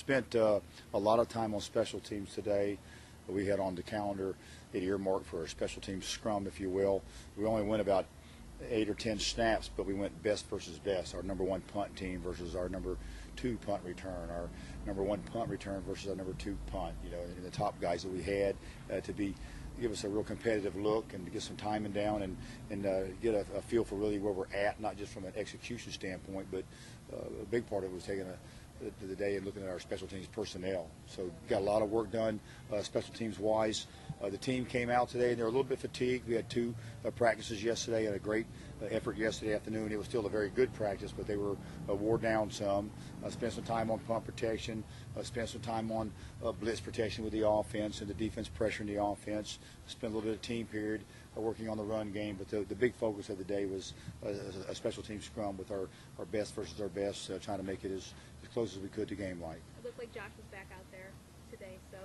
Spent a lot of time on special teams today. We had on the calendar it earmarked for a special teams scrum, if you will. We only went about 8 or 10 snaps, but we went best versus best. Our number 1 punt team versus our number 2 punt return. Our number 1 punt return versus our number 2 punt. You know, and the top guys that we had to give us a real competitive look and to get some timing down and get a feel for really where we're at, not just from an execution standpoint, but a big part of it was taking the day and looking at our special teams personnel. So got a lot of work done special teams wise. The team came out today and they were a little bit fatigued. We had 2 practices yesterday and a great effort yesterday afternoon. It was still a very good practice, but they were wore down some. Spent some time on punt protection, spent some time on blitz protection with the offense and the defense pressuring the offense. Spent a little bit of team period working on the run game, but the big focus of the day was a special team scrum with our best versus our best, trying to make it as close as we could to game-like. It looked like Josh was back out there today, so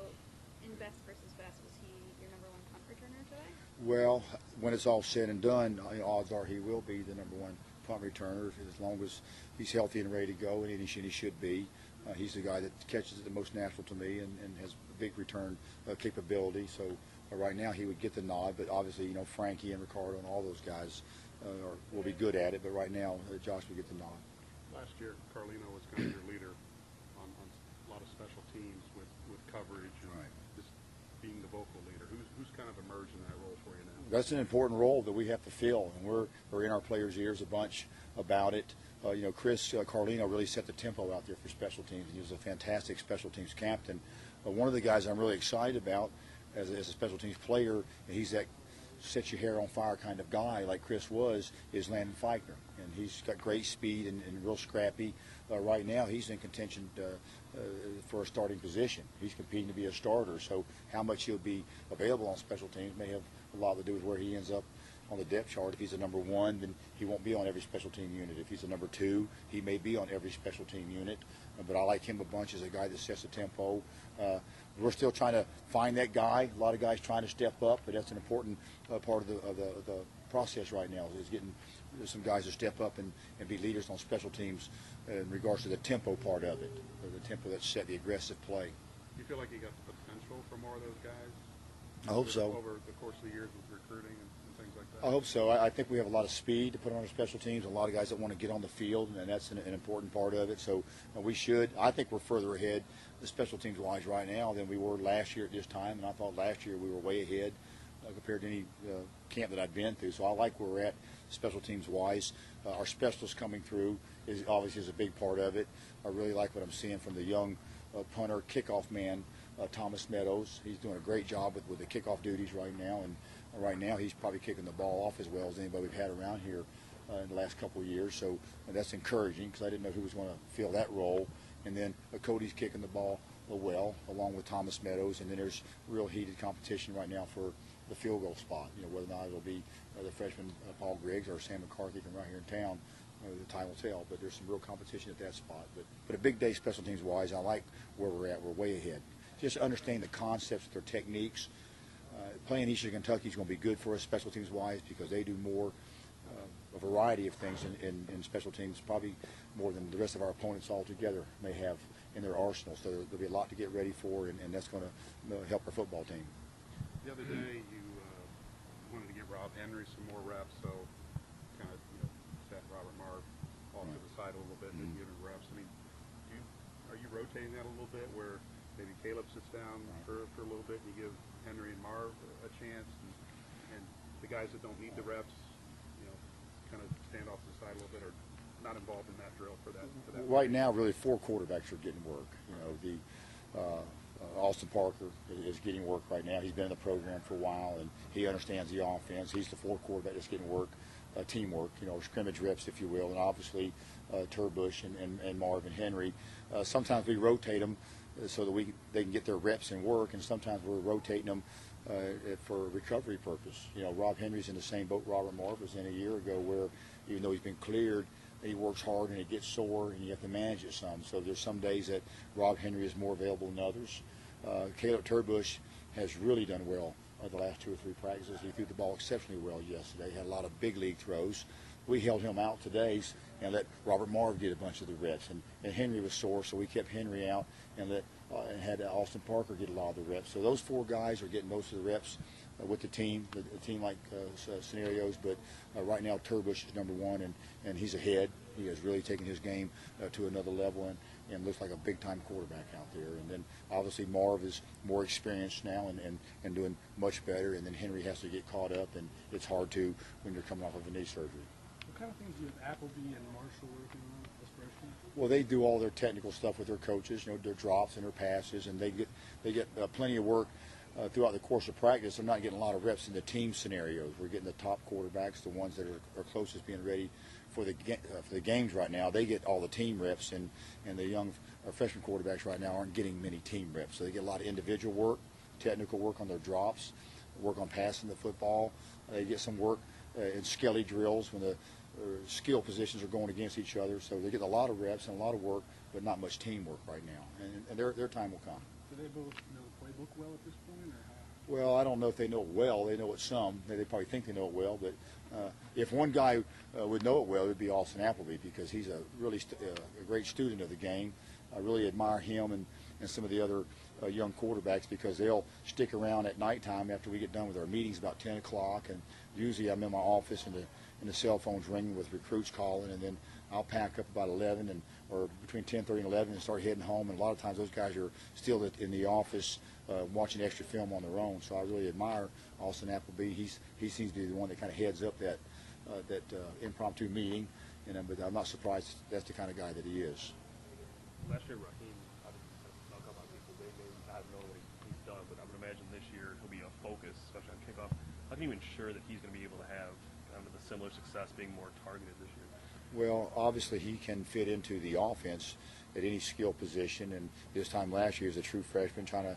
in best versus best, was he your number 1 punt returner today? Well, when it's all said and done, odds are he will be the number 1 punt returner as long as he's healthy and ready to go, and he should be. He's the guy that catches it the most natural to me and has a big return capability. So right now he would get the nod, but obviously, you know, Frankie and Ricardo and all those guys will be good at it. But right now, Josh would get the nod. Last year, Carlino was kind of your leader on a lot of special teams with coverage and just being the vocal leader. Who's kind of emerged in that role for you now? That's an important role that we have to fill, and we're in our players' ears a bunch about it. You know, Chris Carlino really set the tempo out there for special teams. He was a fantastic special teams captain. One of the guys I'm really excited about as a special teams player, and he's that set your hair on fire kind of guy like Chris was, is Landon Feichner. And he's got great speed and real scrappy. Right now he's in contention for a starting position. He's competing to be a starter, so how much he'll be available on special teams may have a lot to do with where he ends up on the depth chart. If he's a number 1, then he won't be on every special team unit. If he's a number 2, he may be on every special team unit. But I like him a bunch as a guy that sets the tempo. We're still trying to find that guy. A lot of guys trying to step up, but that's an important part of the process right now, is getting some guys to step up and be leaders on special teams in regards to the tempo part of it, the tempo that set the aggressive play. You feel like you got the potential for more of those guys? I hope so. Over the course of the years with recruiting and things like that? I hope so. I think we have a lot of speed to put on our special teams, a lot of guys that want to get on the field, and that's an important part of it. So we should. I think we're further ahead, the special teams wise, right now than we were last year at this time, and I thought last year we were way ahead compared to any camp that I've been through. So I like where we're at special teams wise. Our specialists coming through is obviously a big part of it. I really like what I'm seeing from the young punter, kickoff man, Thomas Meadows. He's doing a great job with the kickoff duties right now, and right now he's probably kicking the ball off as well as anybody we've had around here in the last couple of years. So that's encouraging because I didn't know who was going to fill that role. And then Cody's kicking the ball well, along with Thomas Meadows. And then there's real heated competition right now for the field goal spot. You know, whether or not it'll be the freshman Paul Griggs or Sam McCarthy from right here in town, the time will tell. But there's some real competition at that spot. But a big day special teams wise, I like where we're at. We're way ahead. Just understanding the concepts, their techniques. Playing Eastern Kentucky is going to be good for us special teams wise because they do more, a variety of things in special teams, probably more than the rest of our opponents altogether may have in their arsenal. So there'll be a lot to get ready for, and that's going to help our football team. The other day you wanted to get Rob Henry some more reps, so kind of set Robert Marr off to the side a little bit and give him reps. I mean, are you rotating that a little bit where maybe Caleb sits down for a little bit and you give Henry and Marv a chance, and the guys that don't need the reps, kind of stand off to the side a little bit, or not involved in that drill for that? Right now, really 4 quarterbacks are getting work. Austin Parker is getting work right now. He's been in the program for a while, and he understands the offense. He's the 4th quarterback that's getting work, teamwork, scrimmage reps, if you will, and obviously Turbush and Marvin Henry. Sometimes we rotate them so that they can get their reps and work, and sometimes we're rotating them for a recovery purpose. Rob Henry's in the same boat Robert Marv was in a year ago, where even though he's been cleared, he works hard and it gets sore, and you have to manage it some. So there's some days that Rob Henry is more available than others. Caleb Turbush has really done well the last 2 or 3 practices. He threw the ball exceptionally well yesterday. Had a lot of big league throws. We held him out today and let Robert Marv get a bunch of the reps. And Henry was sore, so we kept Henry out and and had Austin Parker get a lot of the reps. So those 4 guys are getting most of the reps with the team, like scenarios. But right now, Turbush is number 1, and he's ahead. He has really taken his game to another level and looks like a big-time quarterback out there. And then obviously Marv is more experienced now and doing much better. And then Henry has to get caught up, and it's hard to when you're coming off of a knee surgery. What kind of things do you have Appleby and Marshall working on as freshmen? Well, they do all their technical stuff with their coaches, their drops and their passes, and they get plenty of work throughout the course of practice. They're not getting a lot of reps in the team scenarios. We're getting the top quarterbacks, the ones that are closest being ready for the games right now. They get all the team reps, and the young freshman quarterbacks right now aren't getting many team reps. So they get a lot of individual work, technical work on their drops, work on passing the football. They get some work in skelly drills when the skill positions are going against each other. So they get a lot of reps and a lot of work, but not much teamwork right now. And their time will come. Do they both know the playbook well at this point, or how? Well, I don't know if they know it well. They know it some. They probably think they know it well. But if one guy would know it well, it would be Austin Appleby, because he's a really a great student of the game. I really admire him and some of the other young quarterbacks, because they'll stick around at nighttime after we get done with our meetings about 10 o'clock. And usually I'm in my office and the cell phone's ringing with recruits calling, and then I'll pack up about 11 or between 10:30 and 11 and start heading home. And a lot of times those guys are still in the office watching extra film on their own. So I really admire Austin Appleby. He seems to be the one that kind of heads up that impromptu meeting, but I'm not surprised that's the kind of guy that he is. Last year, Raheem, I don't know about people, they not know what he's done, but I would imagine this year he'll be a focus, especially on kickoff. How can you ensure that he's going to be able to have kind of the similar success, being more targeted this year? Well, obviously he can fit into the offense at any skill position, and this time last year as a true freshman trying to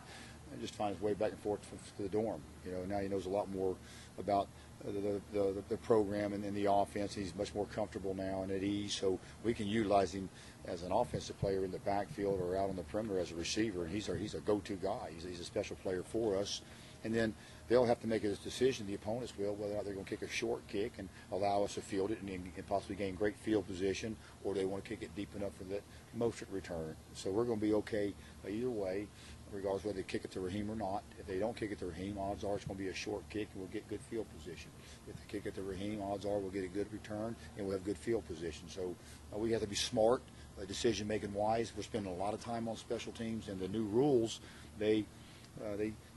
just find his way back and forth to the dorm. Now he knows a lot more about the program and the offense. He's much more comfortable now and at ease, so we can utilize him as an offensive player in the backfield or out on the perimeter as a receiver, and he's a go-to guy. He's a special player for us. And then they'll have to make a decision, the opponents will, whether or not they're going to kick a short kick and allow us to field it and possibly gain great field position, or they want to kick it deep enough for that motion return. So we're going to be okay either way, regardless whether they kick it to Raheem or not. If they don't kick it to Raheem, odds are it's going to be a short kick and we'll get good field position. If they kick it to Raheem, odds are we'll get a good return and we'll have good field position. So we have to be smart, decision-making wise. We're spending a lot of time on special teams, and the new rules, they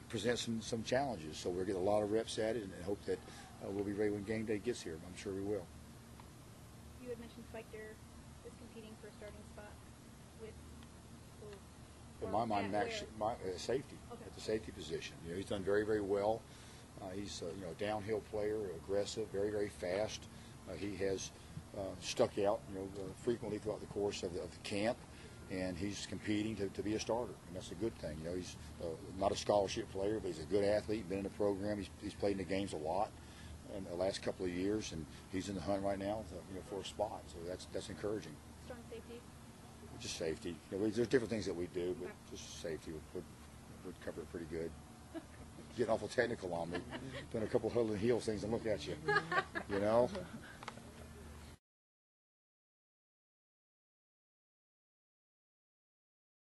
present some challenges. So we'll get a lot of reps at it and hope that we'll be ready when game day gets here. I'm sure we will. You had mentioned Spiker is competing for a starting spot with. In my mind, Max, where? safety, Okay. at the safety position. He's done very, very well. He's a downhill player, aggressive, very, very fast. He has stuck out, frequently throughout the course of the camp, and he's competing to be a starter, and that's a good thing. He's not a scholarship player, but he's a good athlete. Been in the program. He's played in the games a lot in the last couple of years, and he's in the hunt right now, for a spot. So that's encouraging. Strong safety. Just safety. There's different things that we do, but just safety would cover it pretty good. Getting awful technical on me, doing a couple of Huddle and Heels things, and look at you.